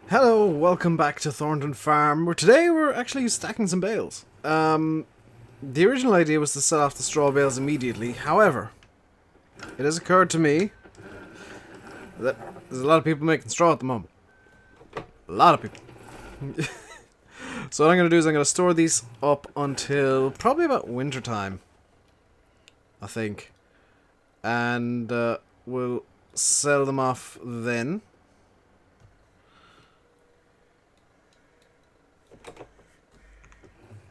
Hello, welcome back to Thornton Farm, where today we're actually stacking some bales. The original idea was to set off the straw bales immediately. However, it has occurred to me that there's a lot of people making straw at the moment. A lot of people. So what I'm going to do is I'm going to store these up until probably about winter time, I think. And we'll sell them off then.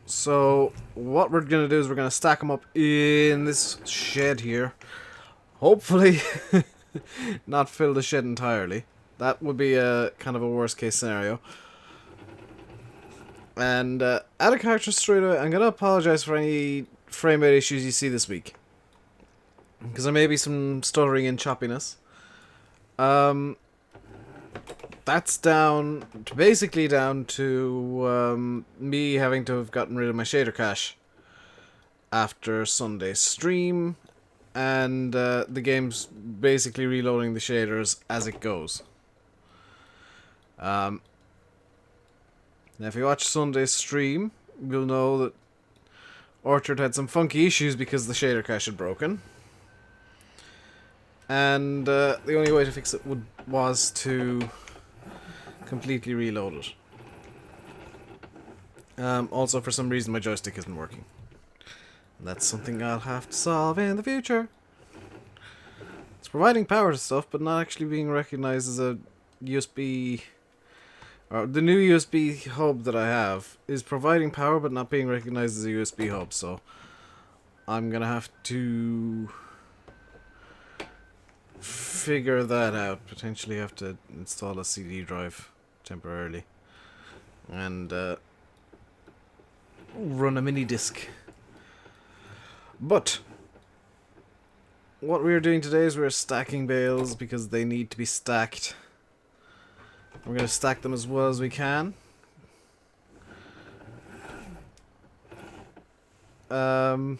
So what we're going to do is we're going to stack them up in this shed here. Hopefully not fill the shed entirely. That would be a kind of a worst case scenario. And add a character straight away. I'm going to apologize for any frame rate issues you see this week, because there may be some stuttering and choppiness. That's basically down to me having to have gotten rid of my shader cache after Sunday's stream, and the game's basically reloading the shaders as it goes. Now if you watch Sunday's stream, you'll know that Orchard had some funky issues because the shader cache had broken. And the only way to fix it was to completely reload it. Also, for some reason, my joystick isn't working. And that's something I'll have to solve in the future. It's providing power to stuff, but not actually being recognized as a USB... Or the new USB hub that I have is providing power, but not being recognized as a USB hub, so I'm gonna have to figure that out. Potentially have to install a CD drive temporarily and run a mini disc. But what we're doing today is we're stacking bales because they need to be stacked. We're going to stack them as well as we can. Well,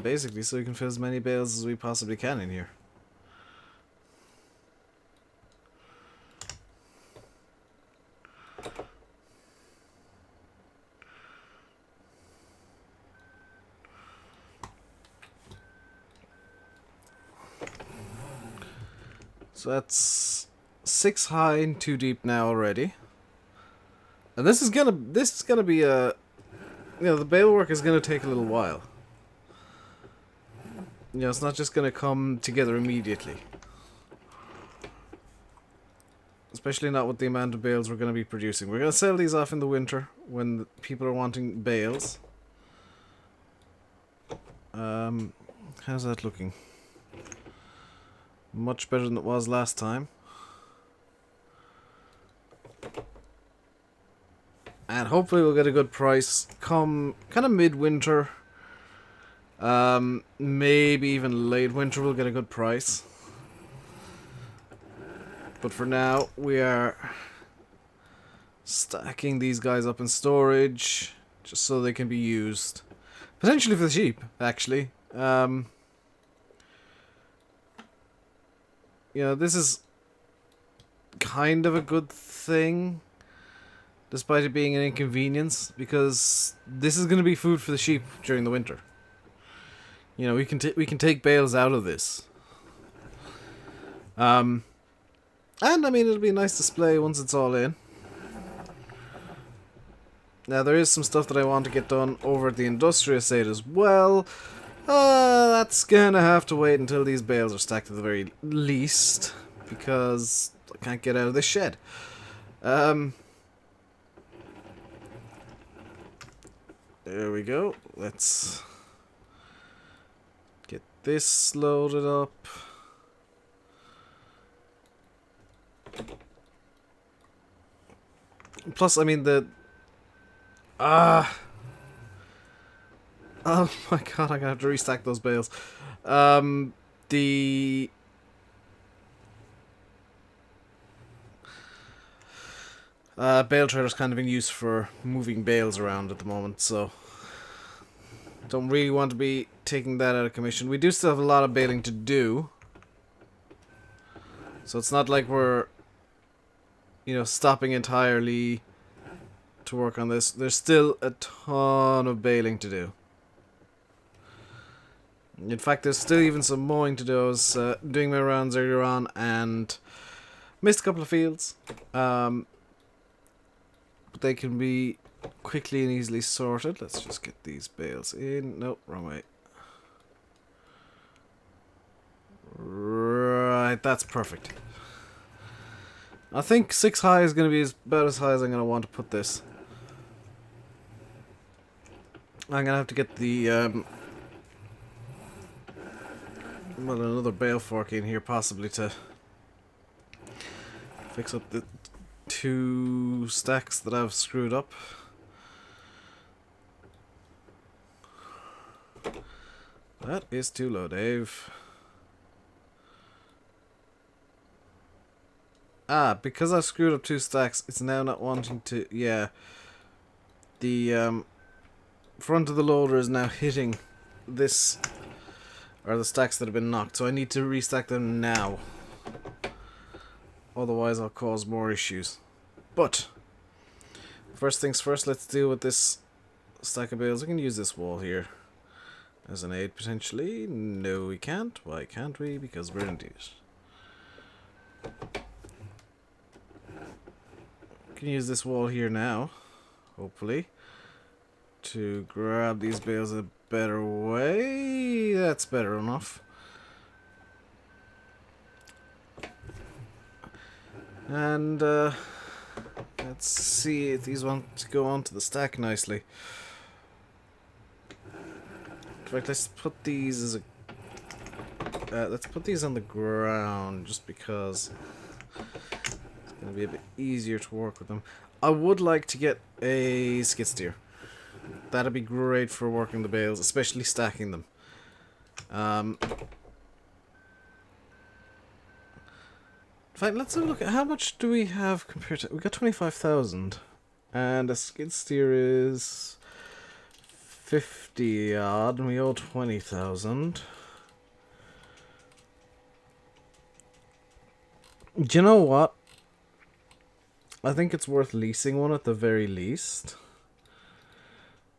basically so we can fit as many bales as we possibly can in here. So that's 6 high and 2 deep now already. And this is gonna be a, the bale work is gonna take a little while. It's not just gonna come together immediately. Especially not with the amount of bales we're gonna be producing. We're gonna sell these off in the winter when the people are wanting bales. How's that looking? Much better than it was last time. And hopefully we'll get a good price come kind of mid-winter. Maybe even late winter we'll get a good price. But for now, we are stacking these guys up in storage just so they can be used. Potentially for the sheep, actually. This is kind of a good thing, despite it being an inconvenience, because this is going to be food for the sheep during the winter. We can take bales out of this. And I mean, it'll be a nice display once it's all in. Now there is some stuff that I want to get done over at the industrial estate as well. That's gonna have to wait until these bales are stacked at the very least, because I can't get out of this shed. There we go. Let's get this loaded up. Plus, I mean, oh my god, I'm gonna have to restack those bales. The bale trailer's kind of in use for moving bales around at the moment, so don't really want to be taking that out of commission. We do still have a lot of baling to do, so it's not like we're you know, stopping entirely to work on this. There's still a ton of baling to do. In fact, there's still even some mowing to do. I was doing my rounds earlier on and missed a couple of fields. But they can be quickly and easily sorted. Let's just get these bales in. Nope, wrong way. Right, that's perfect. I think 6 high is going to be about as high as I'm going to want to put this. I'm going to have to get the well, another bale fork in here possibly to fix up the 2 stacks that I've screwed up. That is too low, Dave. Ah, because I've screwed up 2 stacks, it's now not wanting to... Yeah. The front of the loader is now hitting this... Or the stacks that have been knocked, so I need to restack them now. Otherwise I'll cause more issues. But, first things first, let's deal with this stack of bales. We can use this wall here as an aid, potentially. No, we can't. Why can't we? Because we're in it. Can use this wall here now, hopefully, to grab these bales in a better way. That's better enough. And let's see if these want to go onto the stack nicely. In fact, let's put these as a let's put these on the ground just because it's going to be a bit easier to work with them. I would like to get a skid steer. That'd be great for working the bales, especially stacking them. In fact, let's have a look at how much do we have compared to... We got 25,000. And a skid steer is 50 odd, and we owe 20,000. Do you know what? I think it's worth leasing one at the very least.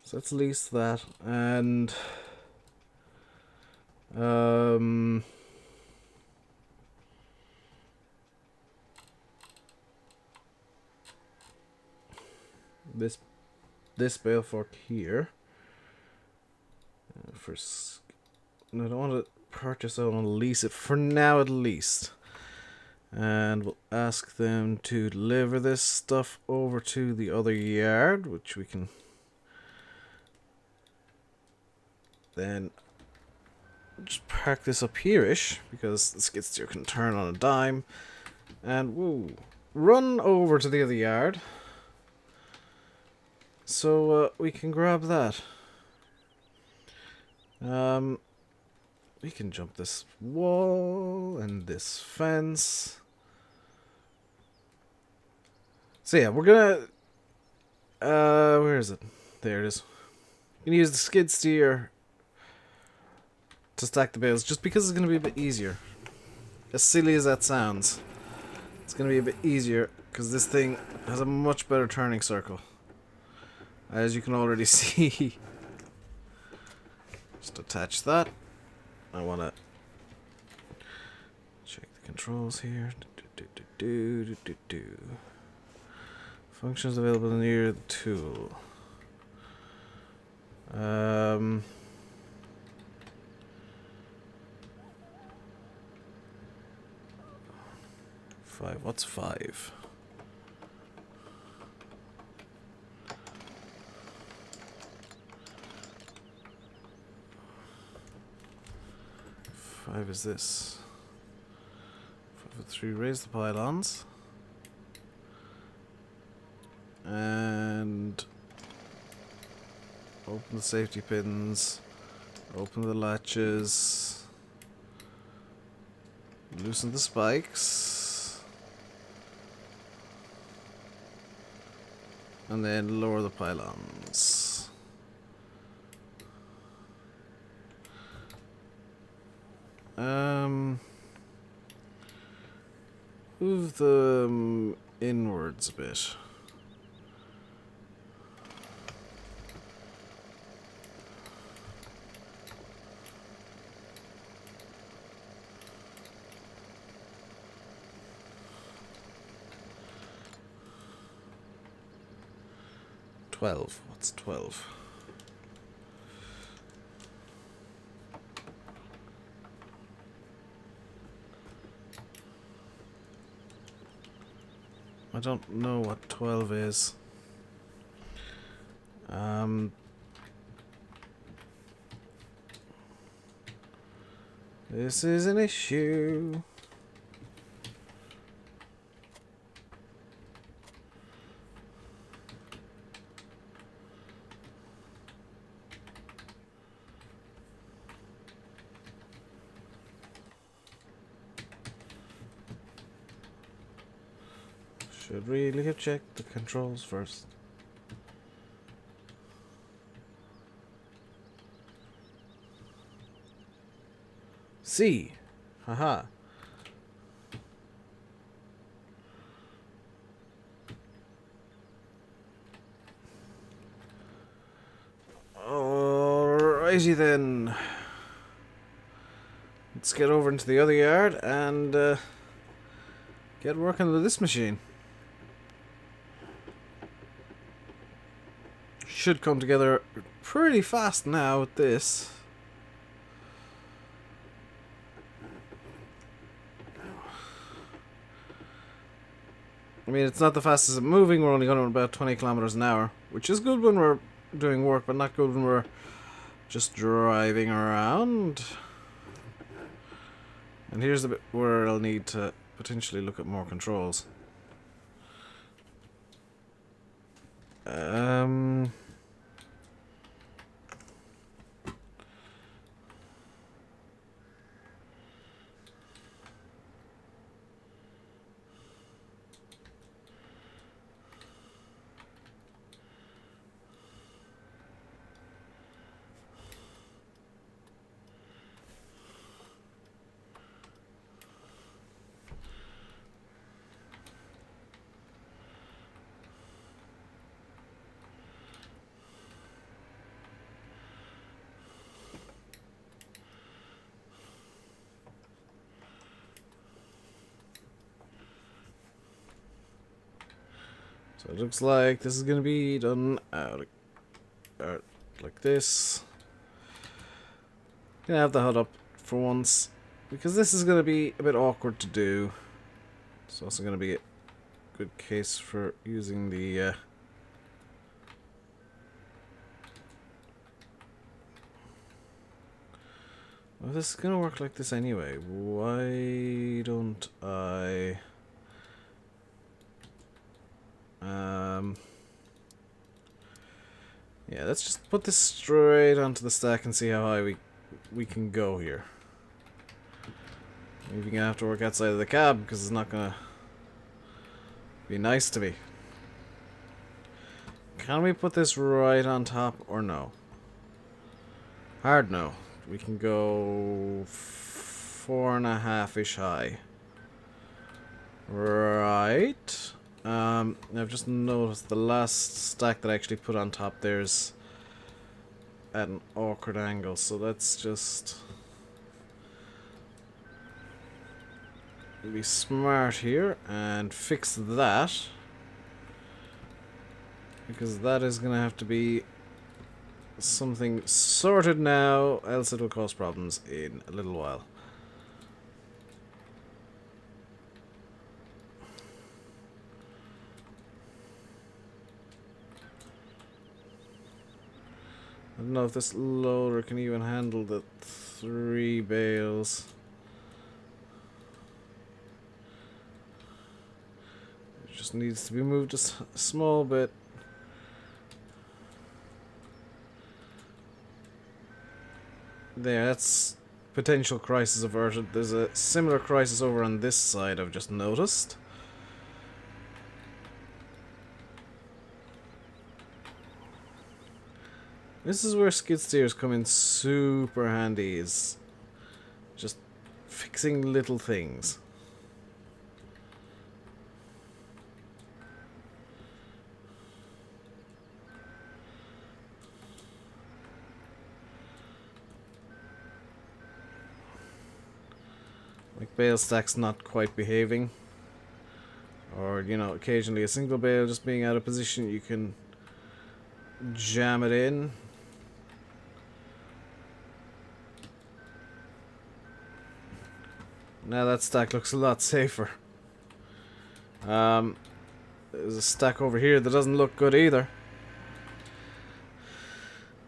So let's lease that, and this bale fork here. No, I don't want to purchase it. I want to lease it for now at least. And we'll ask them to deliver this stuff over to the other yard, which we can then just park this up here-ish, because the skid steer can turn on a dime. And woo, run over to the other yard so we can grab that. We can jump this wall and this fence. So yeah, we're gonna where is it? There it is. I'm gonna use the skid steer to stack the bales, just because it's gonna be a bit easier. As silly as that sounds, it's gonna be a bit easier because this thing has a much better turning circle, as you can already see. Just attach that. I wanna check the controls here. Functions available near the tool. 5. What's 5? Five is this. 5 3. Raise the pylons. And open the safety pins. Open the latches. Loosen the spikes. And then lower the pylons. Move them inward. backwards a bit. What's 12? I don't know what 12 is. This is an issue. Should really have checked the controls first. C. Haha. Alrighty then. Let's get over into the other yard and get working with this machine. Should come together pretty fast now with this. I mean, it's not the fastest at moving. We're only going at about 20 kilometers an hour, which is good when we're doing work, but not good when we're just driving around. And here's the bit where I'll need to potentially look at more controls. So it looks like this is going to be done out like this. Gonna have the HUD up for once, because this is going to be a bit awkward to do. It's also going to be a good case for using the well, this is going to work like this anyway. Why don't I... yeah, let's just put this straight onto the stack and see how high we can go here. Maybe we're gonna have to work outside of the cab because it's not gonna be nice to me. Can we put this right on top or no? Hard no. We can go 4.5-ish high. Right. I've just noticed the last stack that I actually put on top there's at an awkward angle, so let's just be smart here and fix that, because that is gonna have to be something sorted now, else it'll cause problems in a little while. I don't know if this loader can even handle the 3 bales. It just needs to be moved a small bit. There, that's potential crisis averted. There's a similar crisis over on this side I've just noticed. This is where skid steers come in super handy, is just fixing little things. bale stacks not quite behaving, or, you know, occasionally a single bale just being out of position, you can jam it in. Now that stack looks a lot safer. There's a stack over here that doesn't look good either.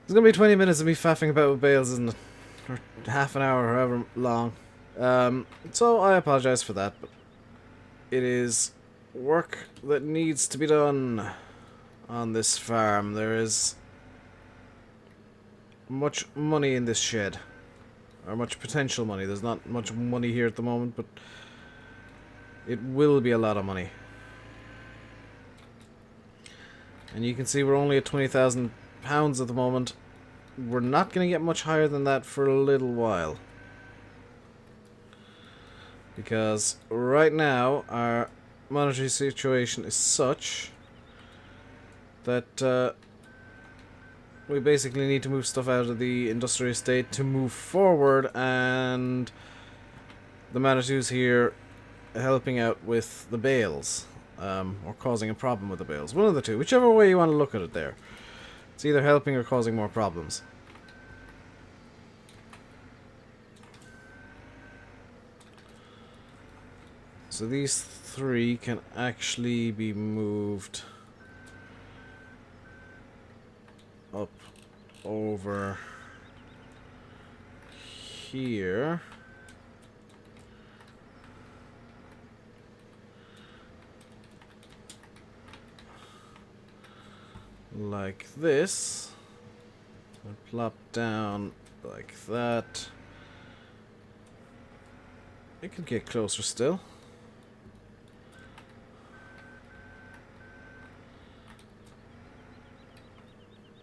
It's gonna be 20 minutes of me faffing about with bales, isn't it? Or half an hour, or however long. So I apologize for that, but it is work that needs to be done on this farm. There is much money in this shed, or much potential money. There's not much money here at the moment, but it will be a lot of money. And you can see we're only at £20,000 at the moment. We're not going to get much higher than that for a little while. Because right now, our monetary situation is such that we basically need to move stuff out of the industrial estate to move forward, and the Manitou's here helping out with the bales, or causing a problem with the bales. One of the two, whichever way you want to look at it there. It's either helping or causing more problems. So these three can actually be moved up over here. Like this. And plop down like that. It could get closer still.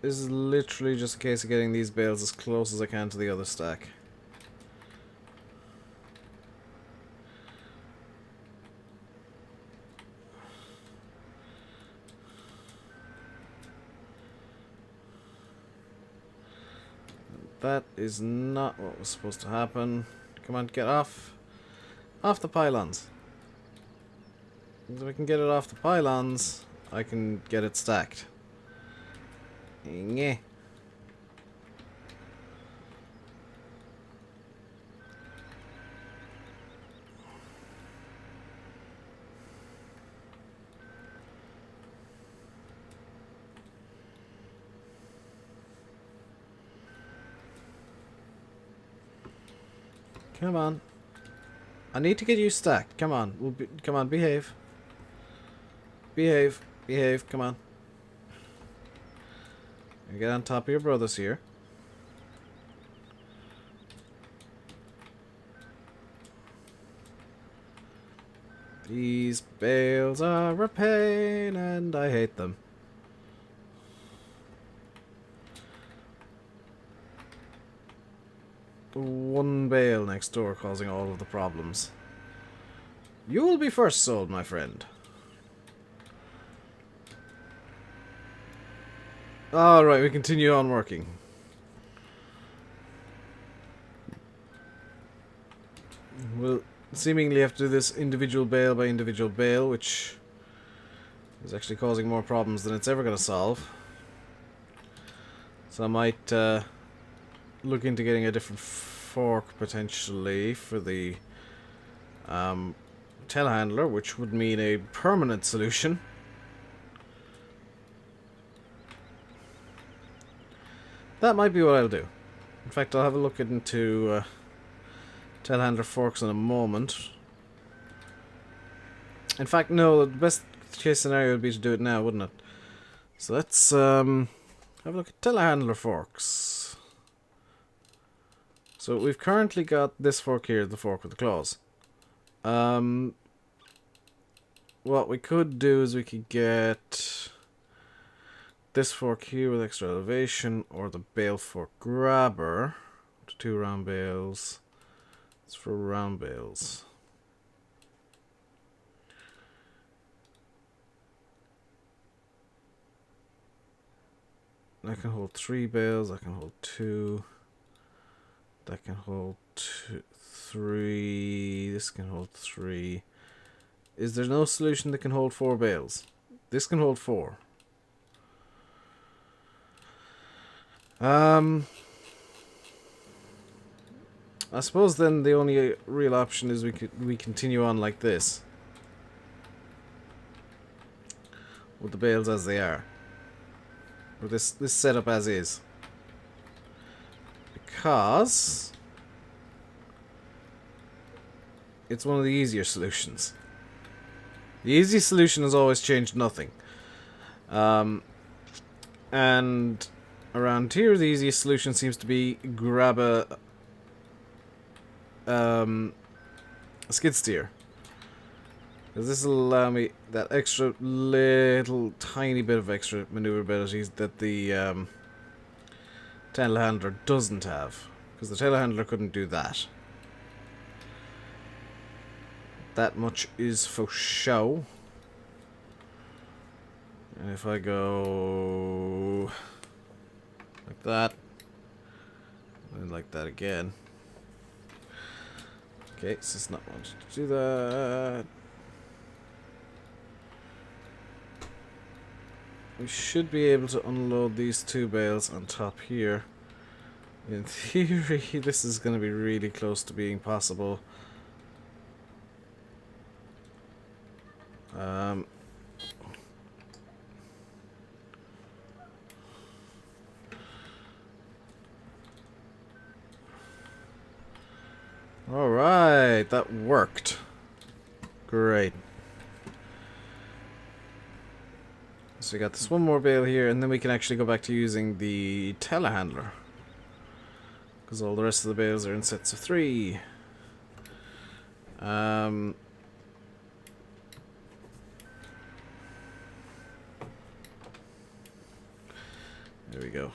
This is literally just a case of getting these bales as close as I can to the other stack. That is not what was supposed to happen. Come on, get off. Off the pylons. If I can get it off the pylons, I can get it stacked. Yeah. Come on. I need to get you stacked. Come on. Come on, behave. Behave. Behave. Come on. You get on top of your brothers here. These bales are a pain and I hate them. One bale next door causing all of the problems. You will be first sold, my friend. Alright, we continue on working. We'll seemingly have to do this individual bale by individual bale, which is actually causing more problems than it's ever going to solve. So I might look into getting a different fork potentially for the telehandler, which would mean a permanent solution. That might be what I'll do. In fact, I'll have a look into telehandler forks in a moment. In fact, no, the best case scenario would be to do it now, wouldn't it? So let's have a look at telehandler forks. So we've currently got this fork here, the fork with the claws. What we could do is we could get this fork here with extra elevation, or the bale fork grabber. 2 round bales. It's for round bales. I can hold 3 bales, I can hold 2. That can hold 3. This can hold 3. Is there no solution that can hold 4 bales? This can hold 4. I suppose then the only real option is we continue on like this. With the bales as they are. Or this setup as is. Because it's one of the easier solutions. The easy solution has always changed nothing. And around here the easiest solution seems to be grab a skid steer. Because this will allow me that extra little tiny bit of extra maneuverability that the telehandler doesn't have. Because the telehandler couldn't do that. That much is for show. And if I go like that, and like that again. Okay, so it's not wanting to do that. We should be able to unload these 2 bales on top here. In theory, this is going to be really close to being possible. Alright, that worked. Great. So we got this one more bale here, and then we can actually go back to using the telehandler. Because all the rest of the bales are in sets of 3. There we go.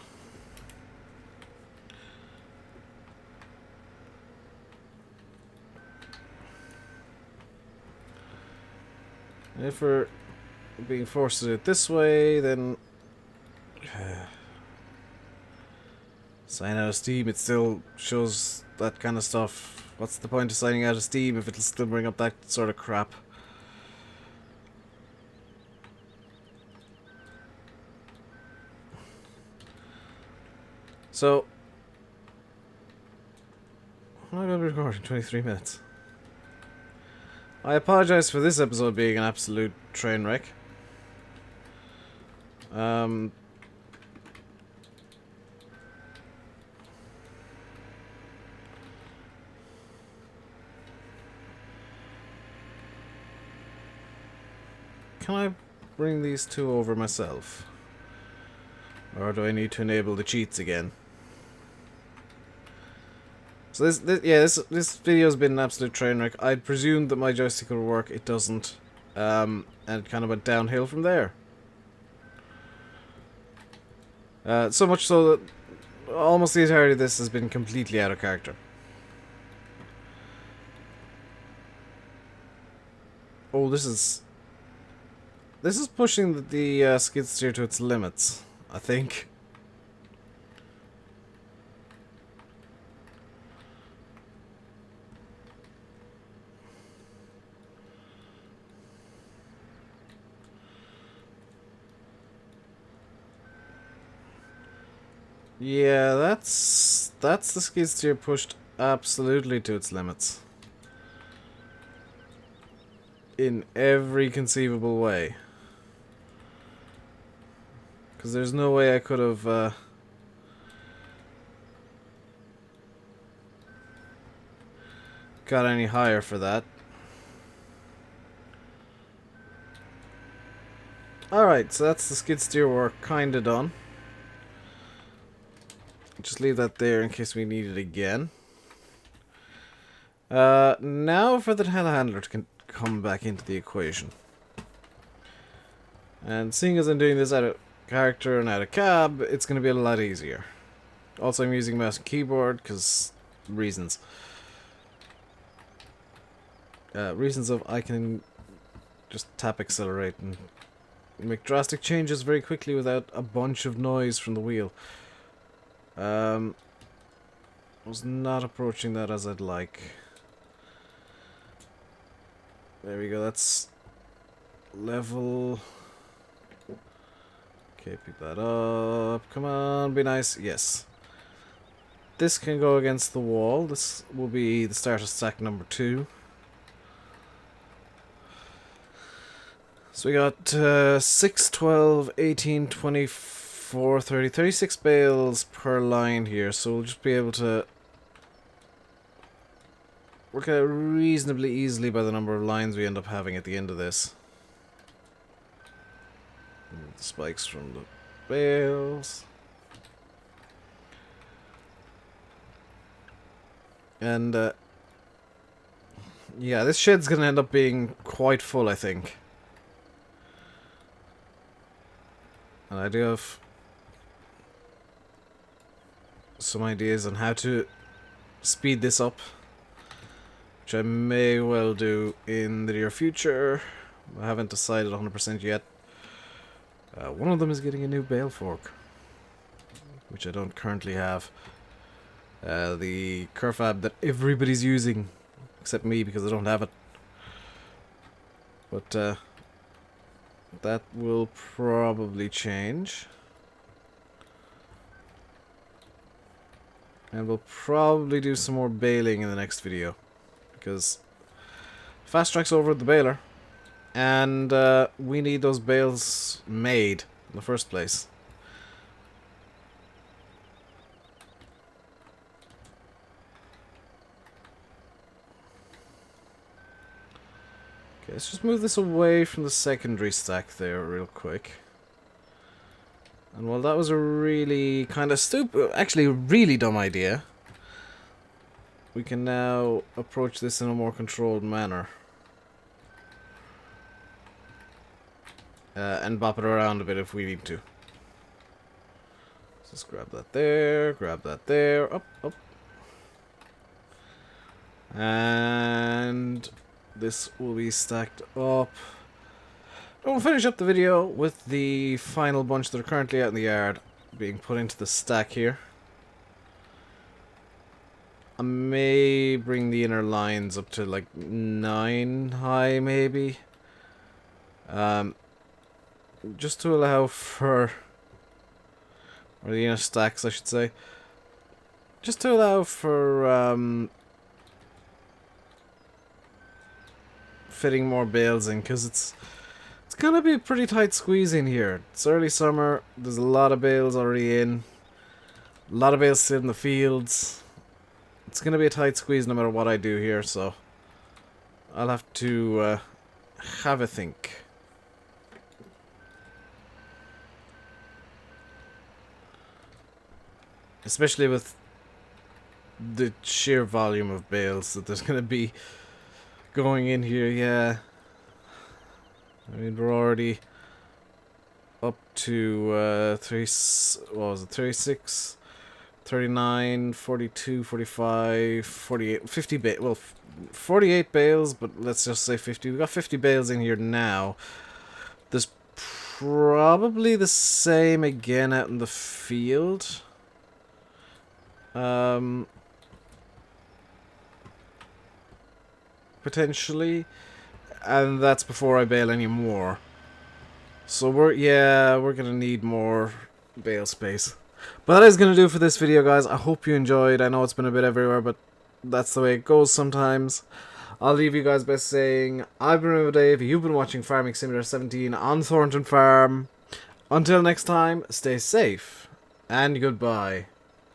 And if we're being forced to do it this way, then sign out of Steam, it still shows that kind of stuff. What's the point of signing out of Steam if it'll still bring up that sort of crap? So, I'm going to be recording 23 minutes. I apologize for this episode being an absolute train wreck. Can I bring these 2 over myself? Or do I need to enable the cheats again? So this video's been an absolute train wreck. I presumed that my joystick would work, it doesn't. And it kind of went downhill from there. So much so that almost the entirety of this has been completely out of character. Oh, this is pushing the skid steer to its limits, I think. Yeah, that's the skid steer pushed absolutely to its limits. In every conceivable way. Because there's no way I could have got any higher for that. Alright, so that's the skid steer work kinda done. Just leave that there in case we need it again. Now for the telehandler to come back into the equation. And seeing as I'm doing this out of character and out of cab, it's going to be a lot easier. Also, I'm using mouse and keyboard because reasons. Reasons of I can just tap accelerate and make drastic changes very quickly without a bunch of noise from the wheel. was not approaching that as I'd like. There we go, that's level. Okay, pick that up. Come on, be nice. Yes. This can go against the wall. This will be the start of stack number 2. So we got 6, 12, 18, 24, 30, 36 bales per line here. So we'll just be able to work out reasonably easily by the number of lines we end up having at the end of this. The spikes from the bales. And yeah, this shed's gonna end up being quite full, I think. And I do have some ideas on how to speed this up, which I may well do in the near future. I haven't decided 100% yet. One of them is getting a new bale fork, which I don't currently have. The Kerfab that everybody's using, except me because I don't have it. But that will probably change. And we'll probably do some more baling in the next video, because fast track's over at the baler, and we need those bales made in the first place. Okay, let's just move this away from the secondary stack there real quick. And while that was a really kind of stupid, actually really dumb idea, we can now approach this in a more controlled manner. And bop it around a bit if we need to. Let's just grab that there, up, up. And this will be stacked up. And we'll finish up the video with the final bunch that are currently out in the yard being put into the stack here. I may bring the inner lines up to like 9 high, maybe. Just to allow for, or the inner stacks, I should say. Just to allow for fitting more bales in, because it's gonna be a pretty tight squeeze in here. It's early summer, there's a lot of bales already in, a lot of bales still in the fields. It's gonna be a tight squeeze no matter what I do here, so I'll have to have a think. Especially with the sheer volume of bales that there's gonna be going in here, yeah. I mean, we're already up to 36, 39, 42, 45, 48, 50 bales. Well, 48 bales, but let's just say 50. We got 50 bales in here now. There's probably the same again out in the field. Potentially. And that's before I bale any more. So we're gonna need more bale space. But that is gonna do it for this video, guys. I hope you enjoyed. I know it's been a bit everywhere, but that's the way it goes sometimes. I'll leave you guys by saying, I've been RainbowDave, you've been watching Farming Simulator 17 on Thornton Farm. Until next time, stay safe, and goodbye.